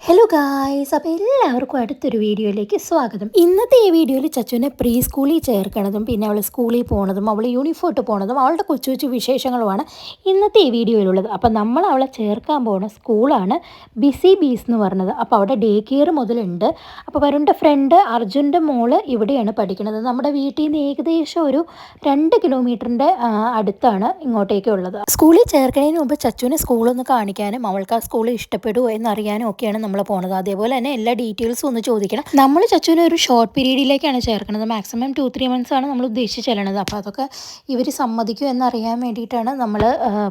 Hello guys, അപ്പോൾ എല്ലാവർക്കും അടുത്തൊരു വീഡിയോയിലേക്ക് സ്വാഗതം. ഇന്നത്തെ ഈ വീഡിയോയിൽ ചച്ചുവിനെ പ്രീ സ്കൂളിൽ ചേർക്കണതും പിന്നെ അവൾ സ്കൂളിൽ പോണതും അവൾ യൂണിഫോം ഇട്ട് പോണതും അവളുടെ കൊച്ചു കൊച്ചു വിശേഷങ്ങളുമാണ് ഇന്നത്തെ ഈ വീഡിയോയിലുള്ളത്. അപ്പോൾ നമ്മൾ അവളെ ചേർക്കാൻ പോകുന്ന സ്കൂളാണ് ബിസി ബീസ് എന്ന് പറഞ്ഞത്. അപ്പോൾ അവിടെ ഡേ കെയർ മുതലുണ്ട്. അപ്പോൾ വരുണിൻ്റെ ഫ്രണ്ട് അർജുൻ്റെ മോള് ഇവിടെയാണ് പഠിക്കുന്നത്. നമ്മുടെ വീട്ടിൽ നിന്ന് ഏകദേശം ഒരു 2 കിലോമീറ്ററിൻ്റെ അടുത്താണ് ഇങ്ങോട്ടേക്കുള്ളത്. സ്കൂളിൽ ചേർക്കുന്നതിന് മുമ്പ് ചച്ചുവിനെ സ്കൂളൊന്ന് കാണിക്കാനും അവൾക്ക് ആ സ്കൂൾ ഇഷ്ടപ്പെടുമോ എന്നറിയാനും ഒക്കെയാണ് നമ്മൾ പോണത്. അതേപോലെ തന്നെ എല്ലാ ഡീറ്റെയിൽസും ഒന്ന് ചോദിക്കണം. നമ്മൾ ചച്ചുവിനെ ഒരു ഷോർട്ട് പീരീഡിലേക്കാണ് ചേർക്കുന്നത്. മാക്സിമം 2-3 മന്ത്സ് ആണ് നമ്മൾ ഉദ്ദേശിച്ച് ചെല്ലണത്. അപ്പോൾ അതൊക്കെ ഇവർ സമ്മതിക്കും എന്നറിയാൻ വേണ്ടിയിട്ടാണ് നമ്മൾ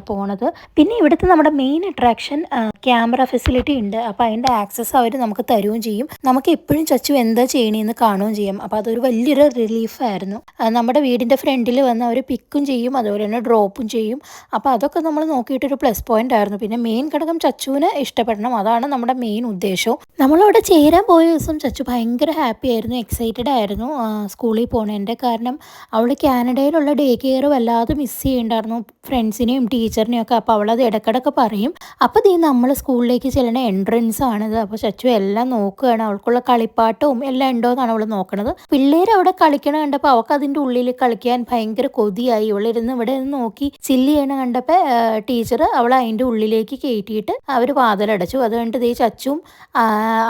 പോണത്. പിന്നെ ഇവിടുത്തെ നമ്മുടെ മെയിൻ അട്രാക്ഷൻ ക്യാമറ ഫെസിലിറ്റി ഉണ്ട്. അപ്പോൾ അതിൻ്റെ ആക്സസ് അവർ നമുക്ക് തരുകയും ചെയ്യും. നമുക്ക് എപ്പോഴും ചച്ചു എന്താ ചെയ്യണമെന്ന് കാണുകയും ചെയ്യും. അപ്പോൾ അതൊരു വലിയൊരു റിലീഫായിരുന്നു. നമ്മുടെ വീടിൻ്റെ ഫ്രണ്ടിൽ വന്ന് അവർ പിക്കും ചെയ്യും, അതുപോലെ തന്നെ ഡ്രോപ്പും ചെയ്യും. അപ്പോൾ അതൊക്കെ നമ്മൾ നോക്കിയിട്ടൊരു പ്ലസ് പോയിന്റ് ആയിരുന്നു. പിന്നെ മെയിൻ ഘടകം ചച്ചുവിന് ഇഷ്ടപ്പെടണം, അതാണ് നമ്മുടെ മെയിൻ ഉദ്ദേശവും. നമ്മളവിടെ ചേരാൻ പോയ ദിവസം ചച്ചു ഭയങ്കര ഹാപ്പി ആയിരുന്നു, എക്സൈറ്റഡ് ആയിരുന്നു സ്കൂളിൽ പോണതിൻ്റെ. കാരണം അവൾ കാനഡയിലുള്ള ഡേ കെയർ വല്ലാതെ മിസ് ചെയ്യുന്നുണ്ടായിരുന്നു, ഫ്രണ്ട്സിനെയും ടീച്ചറിനെയും ഒക്കെ. അപ്പോൾ അവളത് ഇടയ്ക്കിടയ്ക്ക് പറയും. അപ്പോൾ നമ്മൾ സ്കൂളിലേക്ക് ചെല്ലുന്ന എൻട്രൻസ് ആണിത്. അപ്പോൾ ചച്ചു എല്ലാം നോക്കുകയാണ്, അവൾക്കുള്ള കളിപ്പാട്ടവും എല്ലാം ഉണ്ടോ എന്നാണ് അവൾ നോക്കണത്. പിള്ളേർ അവിടെ കളിക്കണ കണ്ടപ്പോൾ അവൾക്ക് അതിൻ്റെ ഉള്ളിൽ കളിക്കാൻ ഭയങ്കര കൊതിയായി. ഇവളിരുന്ന് ഇവിടെ നിന്ന് നോക്കി ചില്ല് ചെയ്യണ കണ്ടപ്പോൾ ടീച്ചർ അവളെ അതിൻ്റെ ഉള്ളിലേക്ക് കയറ്റിയിട്ട് അവർ വാതിലടച്ചു. അത് കണ്ടിട്ട് ചച്ചും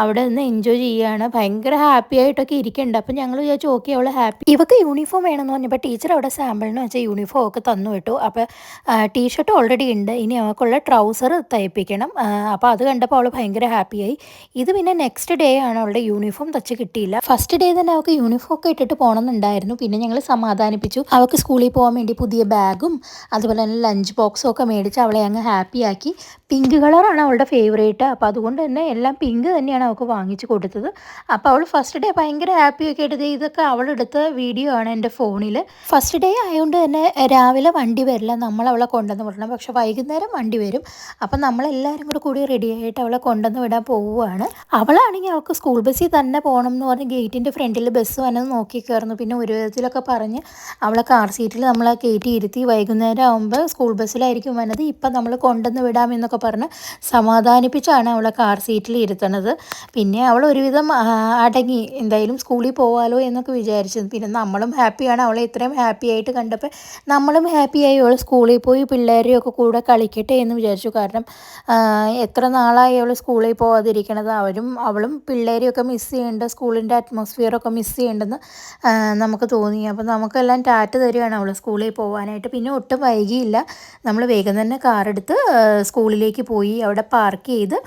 അവിടെ നിന്ന് എൻജോയ് ചെയ്യുകയാണ്, ഭയങ്കര ഹാപ്പി ആയിട്ടൊക്കെ ഇരിക്കുന്നുണ്ട്. അപ്പം ഞങ്ങൾ വിചാരിച്ചു ഓക്കെ അവൾ ഹാപ്പി. ഇവക്ക് യൂണിഫോം വേണമെന്ന് പറഞ്ഞപ്പോൾ ടീച്ചർ അവിടെ സാമ്പിളിന് വെച്ചാൽ യൂണിഫോം ഒക്കെ തന്നു വിട്ടു. അപ്പോൾ ടീഷർട്ട് ഓൾറെഡി ഉണ്ട്, ഇനി അവൾക്കുള്ള ട്രൗസർ തയ്പ്പിക്കണം. അപ്പോൾ അത് കണ്ടപ്പോൾ അവൾ ഭയങ്കര ഹാപ്പിയായി. ഇത് പിന്നെ നെക്സ്റ്റ് ഡേ ആണ് അവളുടെ യൂണിഫോം തച്ച് കിട്ടിയില്ല. ഫസ്റ്റ് ഡേ തന്നെ അവൾക്ക് യൂണിഫോം ഒക്കെ ഇട്ടിട്ട് പോകണമെന്നുണ്ടായിരുന്നു. പിന്നെ ഞങ്ങൾ സമാധാനിപ്പിച്ചു. അവൾക്ക് സ്കൂളിൽ പോകാൻ വേണ്ടി പുതിയ ബാഗും അതുപോലെ തന്നെ ലഞ്ച് ബോക്സും ഒക്കെ മേടിച്ച് അവളെ അങ്ങ് ഹാപ്പിയാക്കി. പിങ്ക് കളറാണ് അവളുടെ ഫേവറേറ്റ്. അപ്പോൾ അതുകൊണ്ട് തന്നെ എല്ലാം പിങ്ക് തന്നെയാണ് അവൾക്ക് വാങ്ങിച്ചു കൊടുത്തത്. അപ്പോൾ അവൾ ഫസ്റ്റ് ഡേ ഭയങ്കര ഹാപ്പിയൊക്കെ ആയിട്ട് ഇതൊക്കെ അവളെടുത്ത വീഡിയോ ആണ് എൻ്റെ ഫോണിൽ. ഫസ്റ്റ് ഡേ ആയതുകൊണ്ട് തന്നെ രാവിലെ വണ്ടി വരില്ല, നമ്മൾ അവളെ കൊണ്ടുവന്ന് വിടണം. പക്ഷെ വൈകുന്നേരം വണ്ടി വരും. അപ്പം നമ്മളെല്ലാവരും കൂടി റെഡി ആയിട്ട് അവളെ കൊണ്ടുവന്ന് വിടാൻ പോവുകയാണ്. അവളാണെങ്കിൽ അവൾക്ക് സ്കൂൾ ബസ്സിൽ തന്നെ പോകണം എന്ന് പറഞ്ഞ് ഗേറ്റിൻ്റെ ഫ്രണ്ടിൽ ബസ് വന്നത് നോക്കി കയറുന്നു. പിന്നെ ഒരു വിധത്തിലൊക്കെ പറഞ്ഞ് അവളെ കാർ സീറ്റിൽ നമ്മൾ കയറ്റി ഇരുത്തി. വൈകുന്നേരം ആകുമ്പോൾ സ്കൂൾ ബസ്സിലായിരിക്കും വന്നത്, ഇപ്പം നമ്മൾ കൊണ്ടുവന്ന് വിടാമെന്നൊക്കെ പറഞ്ഞ് സമാധാനിപ്പിച്ചാണ് അവളെ കാർ സീറ്റിൽ ഇരുത്തണത്. പിന്നെ അവൾ ഒരുവിധം അടങ്ങി, എന്തായാലും സ്കൂളിൽ പോകാമല്ലോ എന്നൊക്കെ വിചാരിച്ചത്. പിന്നെ നമ്മളും ഹാപ്പിയാണ്, അവളെ ഇത്രയും ഹാപ്പി ആയിട്ട് കണ്ടപ്പോൾ നമ്മളും ഹാപ്പിയായി. അവൾ സ്കൂളിൽ പോയി പിള്ളേരെയൊക്കെ കൂടെ കളിക്കട്ടെ എന്ന് വിചാരിച്ചു. കാരണം എത്ര നാളായി അവൾ സ്കൂളിൽ പോകാതിരിക്കണത്. അവളും പിള്ളേരെയൊക്കെ മിസ് ചെയ്യുന്നുണ്ട്, സ്കൂളിൻ്റെ അറ്റ്മോസ്ഫിയറൊക്കെ മിസ് ചെയ്യുന്നുണ്ടെന്ന് നമുക്ക് തോന്നി. അപ്പോൾ നമുക്കെല്ലാം ടാറ്റ് തരികയാണ് അവൾ സ്കൂളിൽ പോകാനായിട്ട്. പിന്നെ ഒട്ടും വൈകിയില്ല, നമ്മൾ വേഗം തന്നെ കാറെടുത്ത് സ്കൂളിലേക്ക് പോയി. അവിടെ പാർക്ക് ചെയ്ത്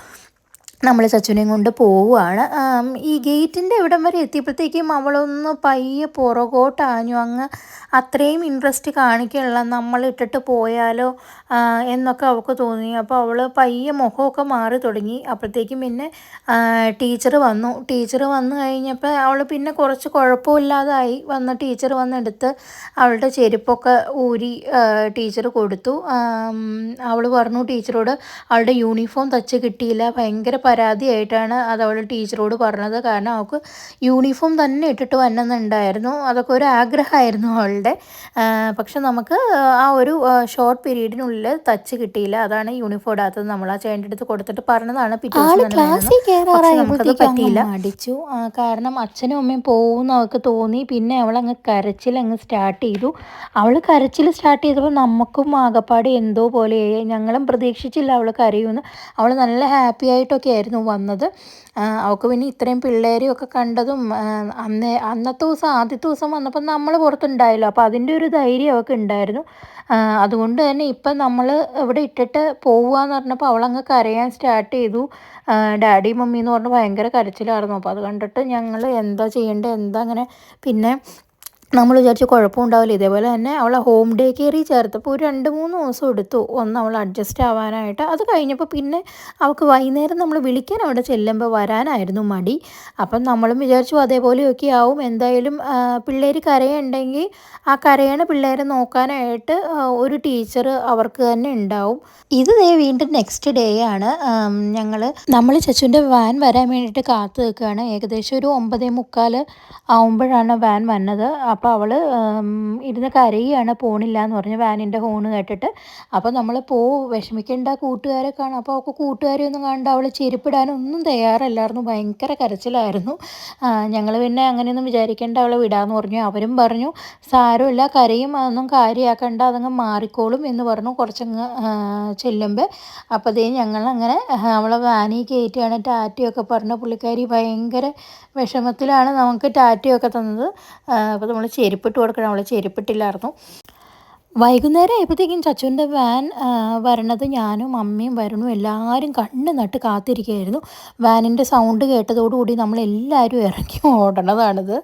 നമ്മൾ ചച്ചുവിനെയും കൊണ്ട് പോവുകയാണ്. ഈ ഗേറ്റിൻ്റെ ഇവിടം വരെ എത്തിയപ്പോഴത്തേക്കും അവളൊന്ന് പയ്യെ പുറകോട്ടാഞ്ഞു. അങ്ങ് അത്രയും ഇൻട്രസ്റ്റ് കാണിക്കാനുള്ള, നമ്മൾ ഇട്ടിട്ട് പോയാലോ എന്നൊക്കെ അവൾക്ക് തോന്നി. അപ്പോൾ അവൾ പയ്യെ മുഖമൊക്കെ മാറി തുടങ്ങി. അപ്പോഴത്തേക്കും പിന്നെ ടീച്ചർ വന്നു കഴിഞ്ഞപ്പോൾ അവൾ പിന്നെ കുറച്ച് കുഴപ്പമില്ലാതായി. ടീച്ചർ വന്നെടുത്ത് അവളുടെ ചെരുപ്പൊക്കെ ഊരി ടീച്ചർ കൊടുത്തു. അവൾ പറഞ്ഞു ടീച്ചറോട് അവളുടെ യൂണിഫോം തച്ച് കിട്ടിയില്ല, ഭയങ്കര പരാതിയായിട്ടാണ് അത് അവൾ ടീച്ചറോട് പറഞ്ഞത്. കാരണം അവൾക്ക് യൂണിഫോം തന്നെ ഇട്ടിട്ട് വരണമെന്നുണ്ടായിരുന്നു, അതൊക്കെ ഒരു ആഗ്രഹമായിരുന്നു അവളുടെ. പക്ഷെ നമുക്ക് ആ ഒരു ഷോർട്ട് പീരീഡിനുള്ളിൽ തച്ച് കിട്ടിയില്ല, അതാണ് യൂണിഫോം ഇടാത്തത്. നമ്മൾ ആ ചേട്ടൻ്റെ അടുത്ത് കൊടുത്തിട്ട് പറഞ്ഞതാണ്. പിറ്റേ നമുക്കത് പറ്റിയില്ല, അടിച്ചു. കാരണം അച്ഛനും അമ്മയും പോകുമെന്ന് അവൾക്ക് തോന്നി. പിന്നെ അവളങ്ങ് കരച്ചിലങ്ങ് സ്റ്റാർട്ട് ചെയ്തു. അവൾ കരച്ചിൽ സ്റ്റാർട്ട് ചെയ്തപ്പോൾ നമുക്കും ആകപ്പാട് എന്തോ പോലെയായി. ഞങ്ങളും പ്രതീക്ഷിച്ചില്ല അവൾ കരയുമെന്ന്. അവൾ നല്ല ഹാപ്പി ആയിട്ടൊക്കെ ആയിരുന്നു വന്നത്. അവൾക്ക് പിന്നെ ഇത്രയും പിള്ളേരെയും ഒക്കെ കണ്ടതും ആദ്യത്തെ ദിവസം വന്നപ്പോൾ നമ്മൾ പുറത്തുണ്ടായല്ലോ, അപ്പോൾ അതിൻ്റെ ഒരു ധൈര്യം അവൾക്ക് ഉണ്ടായിരുന്നു. അതുകൊണ്ട് തന്നെ ഇപ്പം നമ്മൾ ഇവിടെ ഇട്ടിട്ട് പോവുകയെന്ന് പറഞ്ഞപ്പോൾ അവളങ്ങ് കരയാൻ സ്റ്റാർട്ട് ചെയ്തു. ഡാഡി മമ്മി എന്ന് പറഞ്ഞ് ഭയങ്കര കരച്ചിലായിരുന്നു. അപ്പോൾ അത് കണ്ടിട്ട് ഞങ്ങൾ എന്താ ചെയ്യേണ്ടത്, എന്താ അങ്ങനെ. പിന്നെ നമ്മൾ വിചാരിച്ചു കുഴപ്പമുണ്ടാവില്ല. ഇതേപോലെ തന്നെ അവളെ ഹോം ഡേ കെയറിൽ ചേർത്തപ്പോൾ ഒരു 2-3 ദിവസം എടുത്തു ഒന്ന് അവൾ അഡ്ജസ്റ്റ് ആവാനായിട്ട്. അത് കഴിഞ്ഞപ്പോൾ പിന്നെ അവൾക്ക് വൈകുന്നേരം നമ്മൾ വിളിക്കാൻ അവിടെ ചെല്ലുമ്പോൾ വരാനായിരുന്നു മടി. അപ്പം നമ്മളും വിചാരിച്ചു അതേപോലെയൊക്കെ ആവും. എന്തായാലും പിള്ളേർ കരയുണ്ടെങ്കിൽ ആ കരയണ പിള്ളേരെ നോക്കാനായിട്ട് ഒരു ടീച്ചർ അവർക്ക് തന്നെ ഉണ്ടാവും. ഇത് വീണ്ടും നെക്സ്റ്റ് ഡേ ആണ്. നമ്മൾ ചച്ചുവിൻ്റെ വാൻ വരാൻ വേണ്ടിയിട്ട് കാത്തു നിൽക്കുകയാണ്. ഏകദേശം ഒരു 9:45 ആവുമ്പോഴാണ് വാൻ വന്നത്. അപ്പോൾ അവൾ ഇരുന്ന് കരയുകയാണ്, പോണില്ല എന്ന് പറഞ്ഞു വാനിൻ്റെ ഹോൺ കേട്ടിട്ട്. അപ്പോൾ നമ്മൾ വിഷമിക്കേണ്ട കൂട്ടുകാരെ കാണാം. അപ്പോൾ അവൾക്ക് കൂട്ടുകാരെ ഒന്നും കണ്ട് അവൾ ചെരുപ്പിടാനൊന്നും തയ്യാറല്ലായിരുന്നു, ഭയങ്കര കരച്ചിലായിരുന്നു. ഞങ്ങൾ പിന്നെ അങ്ങനെയൊന്നും വിചാരിക്കേണ്ട, അവളെ വിടാമെന്ന് പറഞ്ഞു. അവരും പറഞ്ഞു സാരമില്ല, കരയും, അതൊന്നും കാര്യമാക്കണ്ട, അതങ്ങ് മാറിക്കോളും എന്ന് പറഞ്ഞു കുറച്ചങ്ങ് ചെല്ലുമ്പോൾ. അപ്പോൾ ഞങ്ങളങ്ങനെ അവളെ വാനിൽ കയറ്റിയാണ് ടാറ്റയൊക്കെ പറഞ്ഞ പുള്ളിക്കാരി ഭയങ്കര വിഷമത്തിലാണ് നമുക്ക് ടാറ്റയൊക്കെ തന്നത്. അപ്പോൾ നമ്മൾ ചെരുപ്പിട്ട് കൊടുക്കണം, അവൾ ചെരുപ്പിട്ടില്ലായിരുന്നു. വൈകുന്നേരം ആയപ്പോഴത്തേക്കും ചച്ചുവിൻ്റെ വാൻ വരണത് ഞാനും അമ്മയും വരുണും എല്ലാവരും കണ്ണ് നട്ട് കാത്തിരിക്കുകയായിരുന്നു. വാനിൻ്റെ സൗണ്ട് കേട്ടതോടുകൂടി നമ്മളെല്ലാവരും ഇറങ്ങി ഓടണതാണിത്.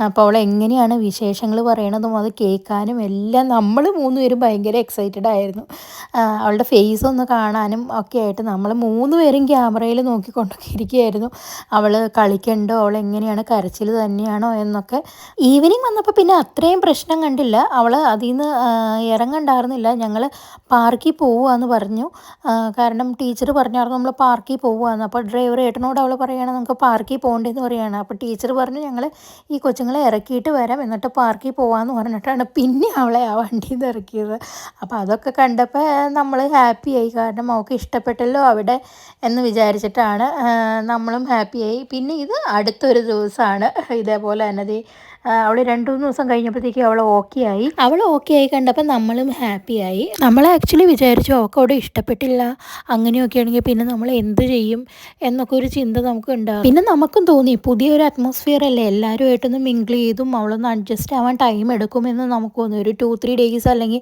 അപ്പോൾ അവൾ എങ്ങനെയാണ് വിശേഷങ്ങൾ പറയണതും അത് കേൾക്കാനും എല്ലാം നമ്മൾ 3 പേരും ഭയങ്കര എക്സൈറ്റഡ് ആയിരുന്നു. അവളുടെ ഫേസ് ഒന്ന് കാണാനും ഒക്കെ ആയിട്ട് നമ്മൾ 3 പേരും ക്യാമറയിൽ നോക്കിക്കൊണ്ടൊക്കെ ഇരിക്കുകയായിരുന്നു. അവൾ കളിക്കണ്ടോ, അവൾ എങ്ങനെയാണ്, കരച്ചിൽ തന്നെയാണോ എന്നൊക്കെ. ഈവനിങ് വന്നപ്പോൾ പിന്നെ അത്രയും പ്രശ്നം കണ്ടില്ല. അവൾ അതിൽ നിന്ന് ഇറങ്ങണ്ടായിരുന്നില്ല. ഞങ്ങൾ പാർക്കിൽ പോവുകയെന്ന് പറഞ്ഞു. കാരണം ടീച്ചർ പറഞ്ഞായിരുന്നു നമ്മൾ പാർക്കിൽ പോവുകയെന്ന്. അപ്പോൾ ഡ്രൈവർ ഏട്ടനോട് അവൾ പറയുകയാണ് നമുക്ക് പാർക്കിൽ പോകേണ്ടതെന്ന് പറയുകയാണ്. അപ്പോൾ ടീച്ചർ പറഞ്ഞു ഞങ്ങൾ ഈ കൊച്ചുങ്ങളെ ഇറക്കിയിട്ട് വരാം, എന്നിട്ട് പാർക്കിൽ പോകാമെന്ന് പറഞ്ഞിട്ടാണ് പിന്നെ അവളെ ആ വണ്ടിയിൽ നിന്ന് ഇറക്കിയത്. അപ്പോൾ അതൊക്കെ കണ്ടപ്പോൾ നമ്മൾ ഹാപ്പിയായി. കാരണം അവൾക്ക് ഇഷ്ടപ്പെട്ടല്ലോ അവിടെ എന്ന് വിചാരിച്ചിട്ടാണ് നമ്മളും ഹാപ്പിയായി. പിന്നെ ഇത് അടുത്തൊരു ദിവസമാണ് ഇതേപോലെ തന്നെ അവൾ 2-3 ദിവസം കഴിഞ്ഞപ്പോഴത്തേക്കും അവൾ ഓക്കെ ആയി കണ്ടപ്പോൾ നമ്മളും ഹാപ്പിയായി. നമ്മൾ ആക്ച്വലി വിചാരിച്ചു അവൾക്ക് അവിടെ ഇഷ്ടപ്പെട്ടില്ല, അങ്ങനെയൊക്കെ ആണെങ്കിൽ പിന്നെ നമ്മൾ എന്ത് ചെയ്യും എന്നൊക്കെ ഒരു ചിന്ത നമുക്ക് ഉണ്ടാകും. പിന്നെ നമുക്കും തോന്നി പുതിയൊരു അറ്റ്മോസ്ഫിയർ അല്ലേ, എല്ലാവരുമായിട്ടൊന്ന് മിങ്കിൾ ചെയ്തും അവളൊന്ന് അഡ്ജസ്റ്റ് ആവാൻ ടൈം എടുക്കുമെന്ന് നമുക്ക് തോന്നി. ഒരു 2-3 ഡേയ്സ് അല്ലെങ്കിൽ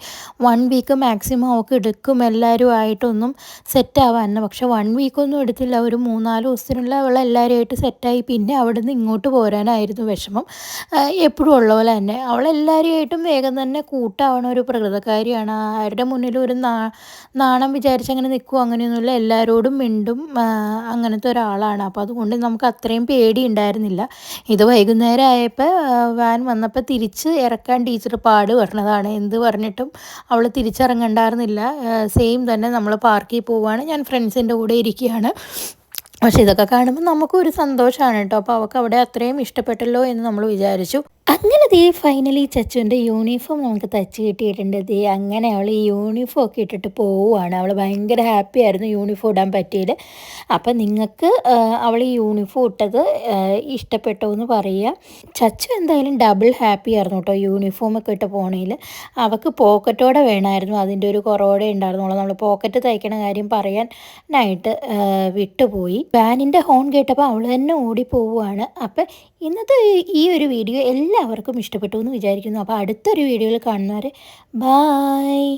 1 വീക്ക് മാക്സിമം അവൾക്ക് എടുക്കും എല്ലാവരും ആയിട്ടൊന്നും സെറ്റ് ആവാൻ. പക്ഷെ 1 വീക്കൊന്നും എടുത്തില്ല, ഒരു 3-4 ദിവസത്തിനുള്ള അവൾ എല്ലാവരുമായിട്ട് സെറ്റായി. പിന്നെ അവിടെ നിന്ന് ഇങ്ങോട്ട് പോരാനായിരുന്നു വിഷമം. എപ്പോഴും ഉള്ള പോലെ തന്നെ അവളെല്ലാവരുമായിട്ടും വേഗം തന്നെ കൂട്ടാവണ ഒരു പ്രകൃതക്കാരിയാണ്. ആരുടെ മുന്നിലും ഒരു നാണം വിചാരിച്ച് അങ്ങനെ നിൽക്കും അങ്ങനെയൊന്നുമില്ല, എല്ലാവരോടും മിണ്ടും, അങ്ങനത്തെ ഒരാളാണ്. അപ്പോൾ അതുകൊണ്ട് നമുക്ക് അത്രയും പേടി ഉണ്ടായിരുന്നില്ല. ഇത് വൈകുന്നേരം ആയപ്പോൾ വാൻ വന്നപ്പോൾ തിരിച്ച് ഇറക്കാൻ ടീച്ചർ പറഞ്ഞതാണ്. എന്ത് പറഞ്ഞിട്ടും അവൾ തിരിച്ചിറങ്ങണ്ടായിരുന്നില്ല. സെയിം തന്നെ നമ്മൾ പാർക്കിൽ പോവുകയാണ്, ഞാൻ ഫ്രണ്ട്സിൻ്റെ കൂടെ ഇരിക്കുകയാണ്. പക്ഷെ ഇതൊക്കെ കാണുമ്പോൾ നമുക്കൊരു സന്തോഷമാണ് കേട്ടോ. അപ്പോൾ അവൾക്ക് അവിടെ അത്രയും ഇഷ്ടപ്പെട്ടല്ലോ എന്ന് നമ്മൾ വിചാരിച്ചു. അങ്ങനെ ഫൈനലി ചച്ചുവിൻ്റെ യൂണിഫോം നമുക്ക് തച്ച് കിട്ടിയിട്ടുണ്ട്. അങ്ങനെ അവൾ ഈ യൂണിഫോം ഒക്കെ ഇട്ടിട്ട് പോവുകയാണ്. അവൾ ഭയങ്കര ഹാപ്പി ആയിരുന്നു യൂണിഫോം ഇടാൻ പറ്റിയത്. അപ്പം നിങ്ങൾക്ക് അവൾ ഈ യൂണിഫോം ഇട്ടത് ഇഷ്ടപ്പെട്ടോ എന്ന് പറയുക. ചച്ചു എന്തായാലും ഡബിൾ ഹാപ്പി ആയിരുന്നു കേട്ടോ യൂണിഫോമൊക്കെ ഇട്ട് പോണേൽ. അവൾക്ക് പോക്കറ്റോടെ വേണമായിരുന്നു, അതിൻ്റെ ഒരു കുറവോടെ ഉണ്ടായിരുന്നുള്ളൂ. നമ്മൾ പോക്കറ്റ് തയ്ക്കണ കാര്യം പറയാനായിട്ട് വിട്ടുപോയി. വാനിൻ്റെ ഹോൺ കേട്ടപ്പോൾ അവൾ തന്നെ ഓടിപ്പോവുകയാണ്. അപ്പം ഇന്നത്തെ ഈ ഒരു വീഡിയോ എല്ലാവർക്കും ഇഷ്ടപ്പെട്ടു എന്ന് വിചാരിക്കുന്നു. അപ്പോൾ അടുത്തൊരു വീഡിയോയിൽ കാണുന്നവരെ ബായ്.